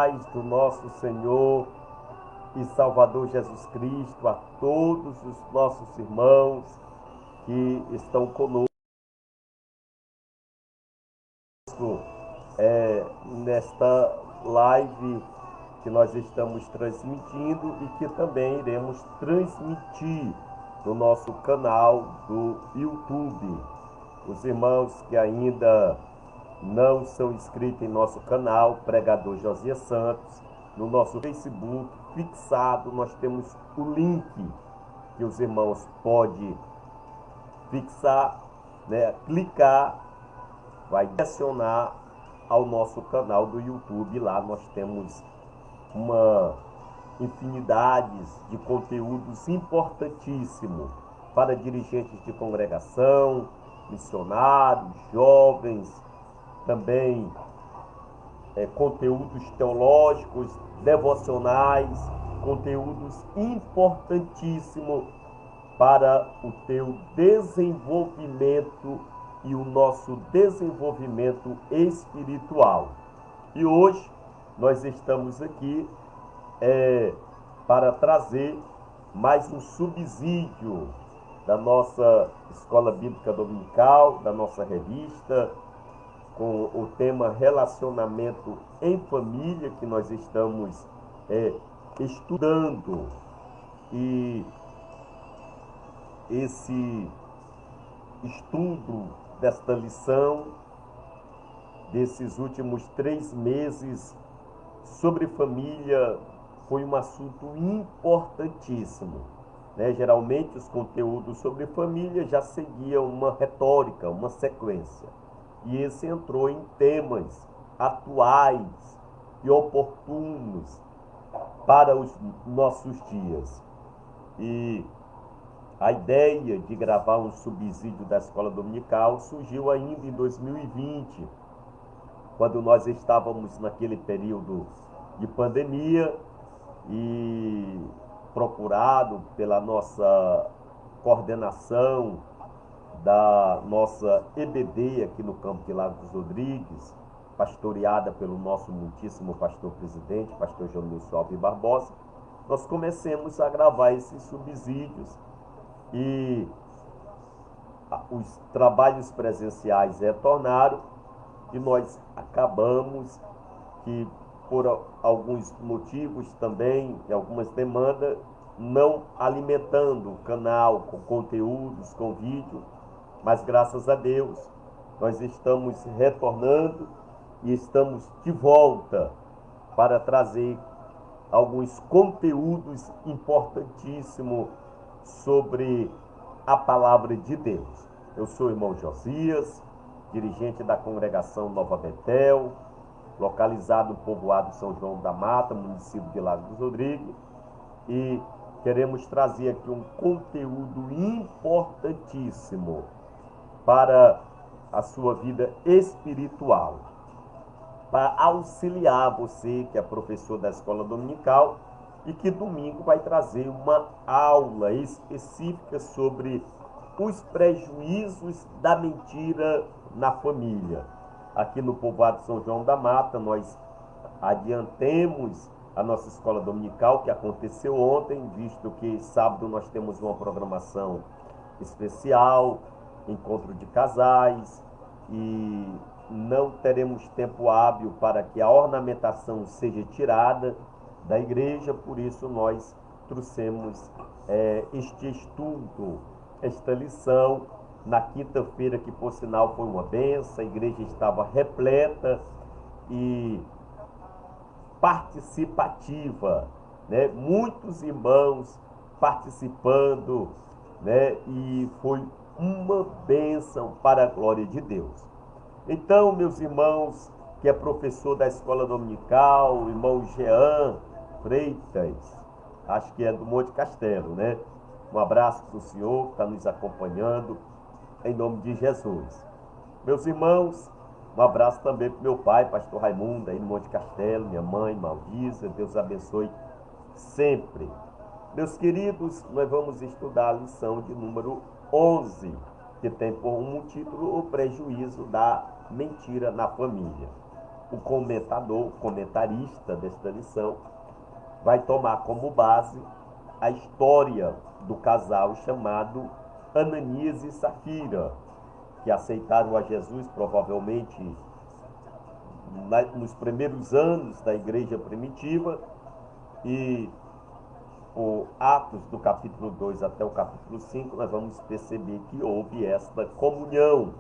paz do nosso Senhor e Salvador Jesus Cristo a todos os nossos irmãos que estão conosco nesta live que nós estamos transmitindo e que também iremos transmitir no nosso canal do YouTube. Os irmãos que ainda não são inscritos em nosso canal, Pregador Josias Santos, no nosso Facebook fixado, nós temos o link que os irmãos podem fixar, né, clicar, vai direcionar ao nosso canal do YouTube. Lá nós temos uma infinidade de conteúdos importantíssimos para dirigentes de congregação, missionários, jovens, também conteúdos teológicos, devocionais, conteúdos importantíssimos para o teu desenvolvimento e o nosso desenvolvimento espiritual. E hoje nós estamos aqui para trazer mais um subsídio da nossa Escola Bíblica Dominical, da nossa revista, com o tema Relacionamento em Família, que nós estamos estudando. E esse estudo desta lição, desses últimos 3 meses sobre família, foi um assunto importantíssimo, né? Geralmente os conteúdos sobre família já seguiam uma retórica, uma sequência. E esse entrou em temas atuais e oportunos para os nossos dias. E a ideia de gravar um subsídio da Escola Dominical surgiu ainda em 2020, quando nós estávamos naquele período de pandemia e procurado pela nossa coordenação da nossa EBD aqui no campo de Lago dos Rodrigues, pastoreada pelo nosso muitíssimo pastor presidente, pastor João Alves Barbosa, nós começamos a gravar esses subsídios e os trabalhos presenciais retornaram e nós acabamos que por alguns motivos também, algumas demandas, não alimentando o canal com conteúdos, com vídeo, mas graças a Deus nós estamos retornando e estamos de volta para trazer alguns conteúdos importantíssimos sobre a palavra de Deus. Eu sou o irmão Josias, dirigente da congregação Nova Betel, localizado no povoado São João da Mata, município de Lago dos Rodrigues, e queremos trazer aqui um conteúdo importantíssimo para a sua vida espiritual, para auxiliar você que é professor da escola dominical e que domingo vai trazer uma aula específica sobre os prejuízos da mentira na família. Aqui no povoado São João da Mata, nós adiantemos a nossa escola dominical, que aconteceu ontem, visto que sábado nós temos uma programação especial, encontro de casais, e não teremos tempo hábil para que a ornamentação seja tirada da igreja, por isso nós trouxemos este estudo, esta lição, na quinta-feira, que por sinal foi uma benção, a igreja estava repleta e participativa, né? Muitos irmãos participando, né? E foi uma bênção para a glória de Deus. Então, meus irmãos, que é professor da escola dominical, o irmão Jean Freitas, acho que é do Monte Castelo, né? Um abraço para o senhor que está nos acompanhando, em nome de Jesus. Meus irmãos, um abraço também para o meu pai, pastor Raimundo, aí no Monte Castelo, minha mãe, Malvisa, Deus abençoe sempre. Meus queridos, nós vamos estudar a lição de número 11, que tem por um título: o prejuízo da mentira na família. o comentarista desta lição, vai tomar como base a história do casal chamado Ananias e Safira, que aceitaram a Jesus provavelmente nos primeiros anos da igreja primitiva, e por Atos do capítulo 2 até o capítulo 5, nós vamos perceber que houve esta comunhão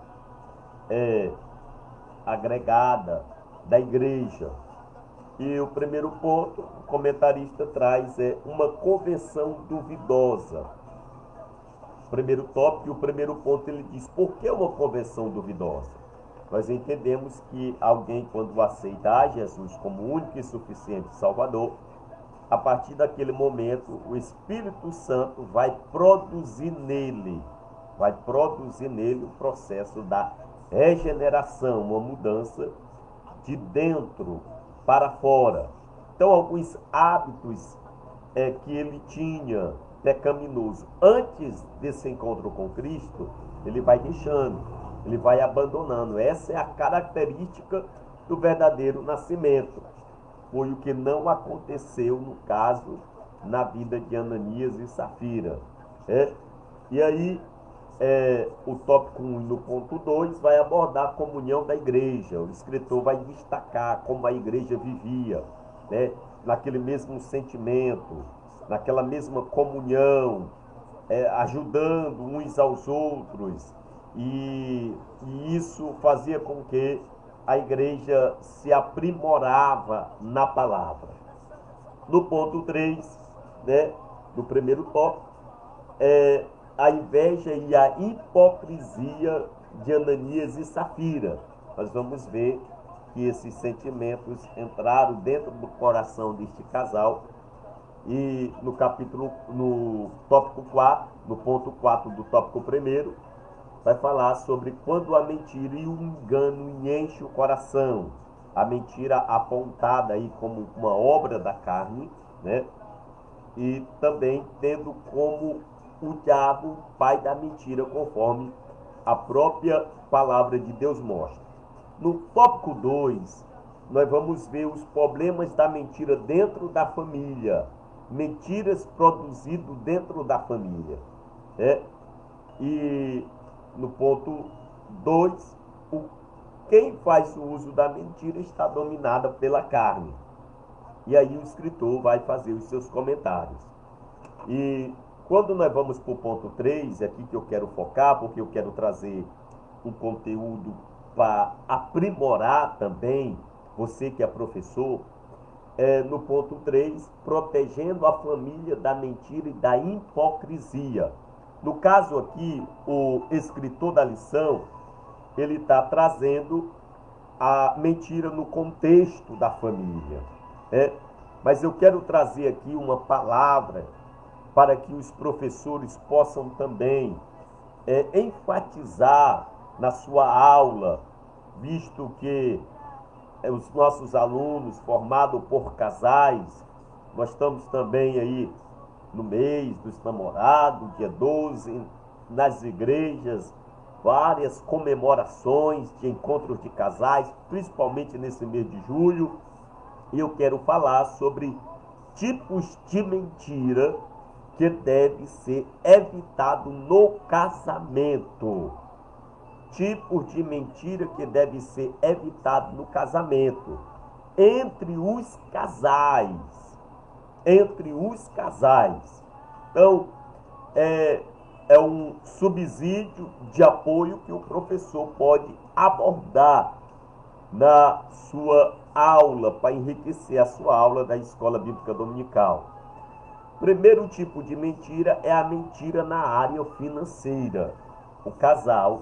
agregada da igreja. E o primeiro ponto, o comentarista traz uma conversão duvidosa. Primeiro tópico, e o primeiro ponto ele diz, por que uma conversão duvidosa? Nós entendemos que alguém, quando aceita a Jesus como único e suficiente Salvador, a partir daquele momento, o Espírito Santo vai produzir nele o processo da regeneração, uma mudança de dentro para fora. Então, alguns hábitos que ele tinha pecaminoso antes desse encontro com Cristo, ele vai deixando, ele vai abandonando. Essa é a característica do verdadeiro nascimento. Foi o que não aconteceu, no caso, na vida de Ananias e Safira. E aí, o tópico 1 e no ponto 2 vai abordar a comunhão da igreja. O escritor vai destacar como a igreja vivia, naquele mesmo sentimento, naquela mesma comunhão, ajudando uns aos outros. E isso fazia com que a igreja se aprimorava na palavra. No ponto 3, do primeiro tópico, a inveja e a hipocrisia de Ananias e Safira. Nós vamos ver que esses sentimentos entraram dentro do coração deste casal. E no tópico 4, no ponto 4 do tópico 1, vai falar sobre quando a mentira e o engano enchem o coração. A mentira apontada aí como uma obra da carne, e também tendo como o diabo pai da mentira, conforme a própria palavra de Deus mostra. No tópico 2, nós vamos ver os problemas da mentira dentro da família. Mentiras produzidas dentro da família. E no ponto 2, quem faz o uso da mentira está dominada pela carne. E aí o escritor vai fazer os seus comentários. E quando nós vamos para o ponto 3, é aqui que eu quero focar, porque eu quero trazer um conteúdo para aprimorar também, você que é professor, no ponto 3, protegendo a família da mentira e da hipocrisia. No caso aqui, o escritor da lição, ele está trazendo a mentira no contexto da família. Mas eu quero trazer aqui uma palavra para que os professores possam também enfatizar na sua aula, visto que os nossos alunos formados por casais, nós estamos também aí no mês dos namorados, dia 12, nas igrejas, várias comemorações de encontros de casais, principalmente nesse mês de julho. E eu quero falar sobre tipos de mentira que deve ser evitado no casamento. Tipos de mentira que deve ser evitado no casamento. Entre os casais. Então, é um subsídio de apoio que o professor pode abordar na sua aula, para enriquecer a sua aula da Escola Bíblica Dominical. Primeiro tipo de mentira é a mentira na área financeira. O casal,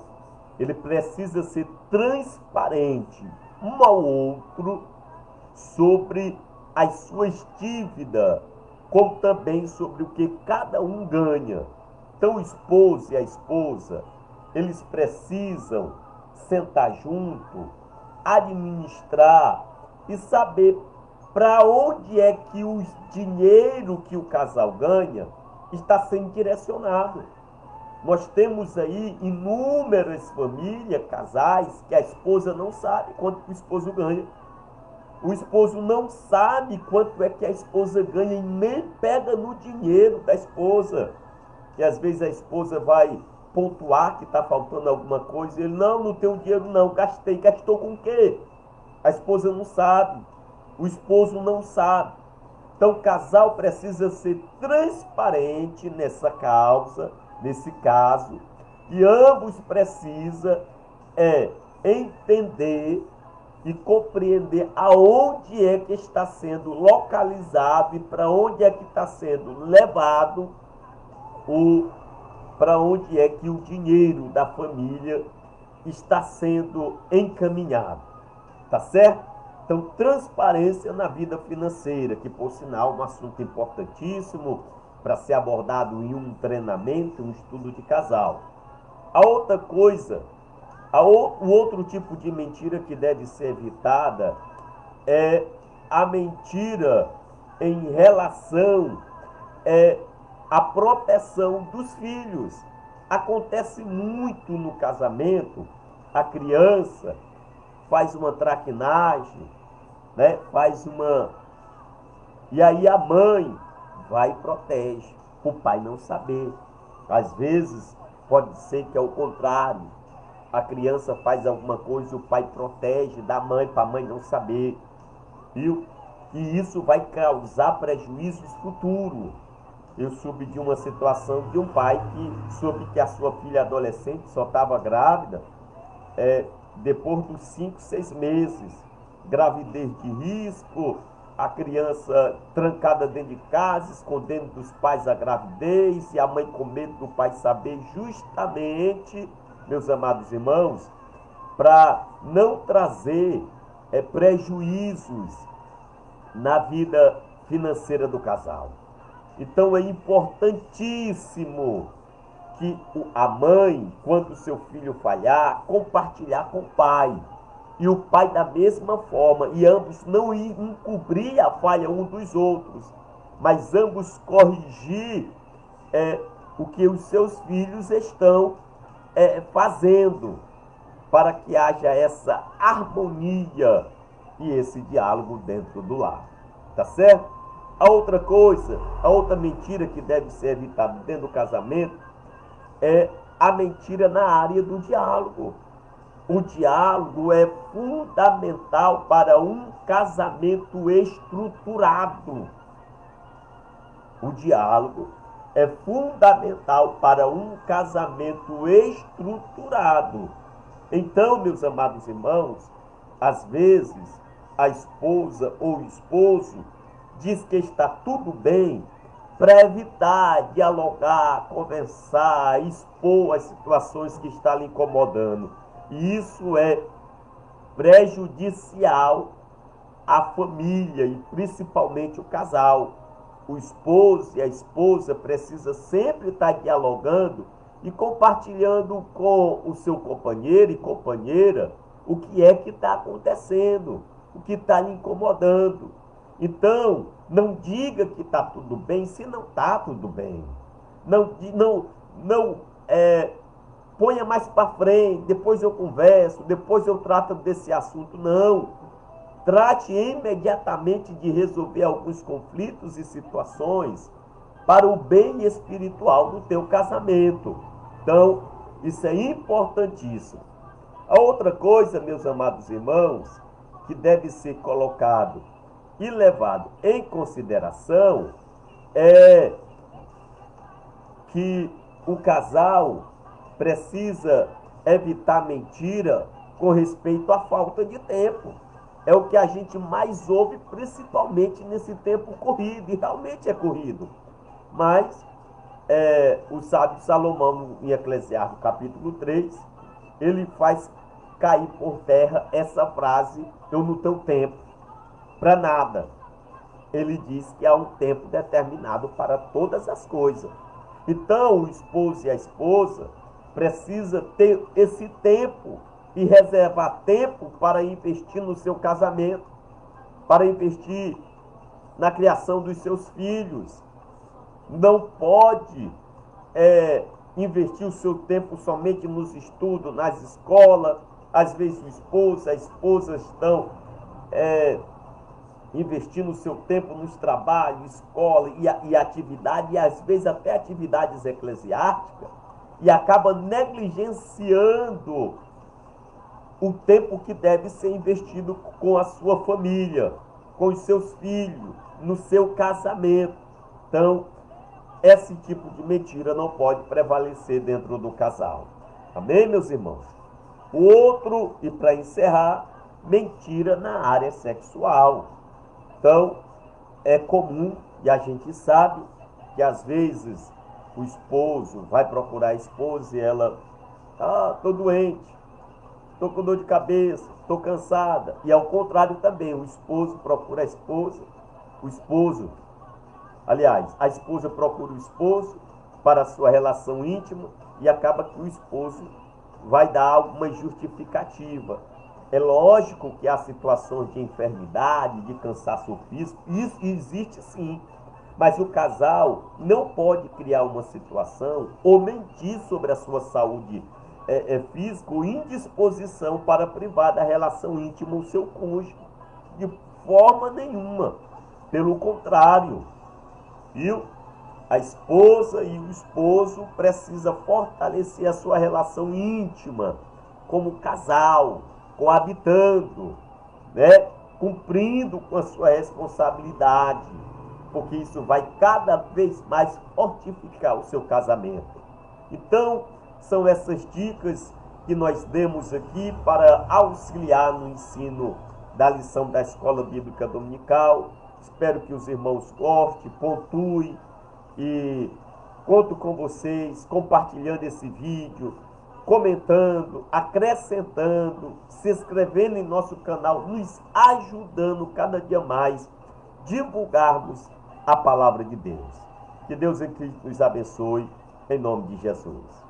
ele precisa ser transparente um ao outro sobre as suas dívidas, como também sobre o que cada um ganha. Então, o esposo e a esposa, eles precisam sentar junto, administrar e saber para onde é que o dinheiro que o casal ganha está sendo direcionado. Nós temos aí inúmeras famílias, casais, que a esposa não sabe quanto o esposo ganha. O esposo não sabe quanto é que a esposa ganha e nem pega no dinheiro da esposa. E às vezes a esposa vai pontuar que está faltando alguma coisa e ele, não, não tenho dinheiro não, gastei. Gastou com o quê? A esposa não sabe, o esposo não sabe. Então o casal precisa ser transparente nessa causa, nesse caso, e ambos precisam entender e compreender aonde é que está sendo localizado e para onde é que está sendo levado para onde é que o dinheiro da família está sendo encaminhado. Tá certo? Então, transparência na vida financeira, que por sinal é um assunto importantíssimo para ser abordado em um treinamento, um estudo de casal. A outra coisa, o outro tipo de mentira que deve ser evitada é a mentira em relação à proteção dos filhos. Acontece muito no casamento, a criança faz uma traquinagem, né? Faz uma... E aí a mãe vai e protege, o pai não saber. Às vezes pode ser que é o contrário. A criança faz alguma coisa e o pai protege da mãe para a mãe não saber. Viu? E isso vai causar prejuízos futuros. Eu soube de uma situação de um pai que soube que a sua filha adolescente só estava grávida depois dos 5, 6 meses. Gravidez de risco, a criança trancada dentro de casa, escondendo dos pais a gravidez, e a mãe com medo do pai saber, justamente, meus amados irmãos, para não trazer prejuízos na vida financeira do casal. Então é importantíssimo que a mãe, quando o seu filho falhar, compartilhar com o pai. E o pai da mesma forma, e ambos não encobrir a falha um dos outros, mas ambos corrigir o que os seus filhos estão fazendo, para que haja essa harmonia e esse diálogo dentro do lar. Tá certo? A outra coisa, a outra mentira que deve ser evitada dentro do casamento é a mentira na área do diálogo. O diálogo é fundamental para um casamento estruturado. O diálogo é fundamental para um casamento estruturado. Então, meus amados irmãos, às vezes a esposa ou o esposo diz que está tudo bem para evitar dialogar, conversar, expor as situações que estão lhe incomodando. E isso é prejudicial à família e principalmente o casal. O esposo e a esposa precisam sempre estar dialogando e compartilhando com o seu companheiro e companheira o que é que está acontecendo, o que está lhe incomodando. Então, não diga que está tudo bem se não está tudo bem. Não ponha mais para frente, depois eu converso, depois eu trato desse assunto. Não. Trate imediatamente de resolver alguns conflitos e situações para o bem espiritual do teu casamento. Então, isso é importantíssimo. A outra coisa, meus amados irmãos, que deve ser colocado e levado em consideração é que o casal precisa evitar mentira com respeito à falta de tempo. É o que a gente mais ouve, principalmente nesse tempo corrido, e realmente é corrido. Mas o sábio Salomão, em Eclesiastes capítulo 3, ele faz cair por terra essa frase, eu não tenho tempo para nada. Ele diz que há um tempo determinado para todas as coisas. Então, o esposo e a esposa precisa ter esse tempo e reservar tempo para investir no seu casamento, para investir na criação dos seus filhos. Não pode investir o seu tempo somente nos estudos, nas escolas. Às vezes o esposo, a esposa estão investindo o seu tempo nos trabalhos, escola e atividade, e às vezes até atividades eclesiásticas, e acaba negligenciando o tempo que deve ser investido com a sua família, com os seus filhos, no seu casamento. Então, esse tipo de mentira não pode prevalecer dentro do casal. Amém, meus irmãos? O outro, e para encerrar, mentira na área sexual. Então, é comum, e a gente sabe, que às vezes o esposo vai procurar a esposa e ela, tô doente, tô com dor de cabeça, tô cansada. E ao contrário também, o esposo procura a esposa, o esposo, aliás, a esposa procura o esposo para a sua relação íntima e acaba que o esposo vai dar alguma justificativa. É lógico que há situações de enfermidade, de cansaço físico, isso existe sim. Mas o casal não pode criar uma situação ou mentir sobre a sua saúde física ou indisposição para privar da relação íntima o seu cônjuge. De forma nenhuma. Pelo contrário, viu? A esposa e o esposo precisam fortalecer a sua relação íntima como casal, coabitando, né? Cumprindo com a sua responsabilidade, porque isso vai cada vez mais fortificar o seu casamento. Então, são essas dicas que nós demos aqui para auxiliar no ensino da lição da Escola Bíblica Dominical. Espero que os irmãos gostem, pontuem e conto com vocês compartilhando esse vídeo, comentando, acrescentando, se inscrevendo em nosso canal, nos ajudando cada dia mais divulgarmos a palavra de Deus. Que Deus em Cristo nos abençoe, em nome de Jesus.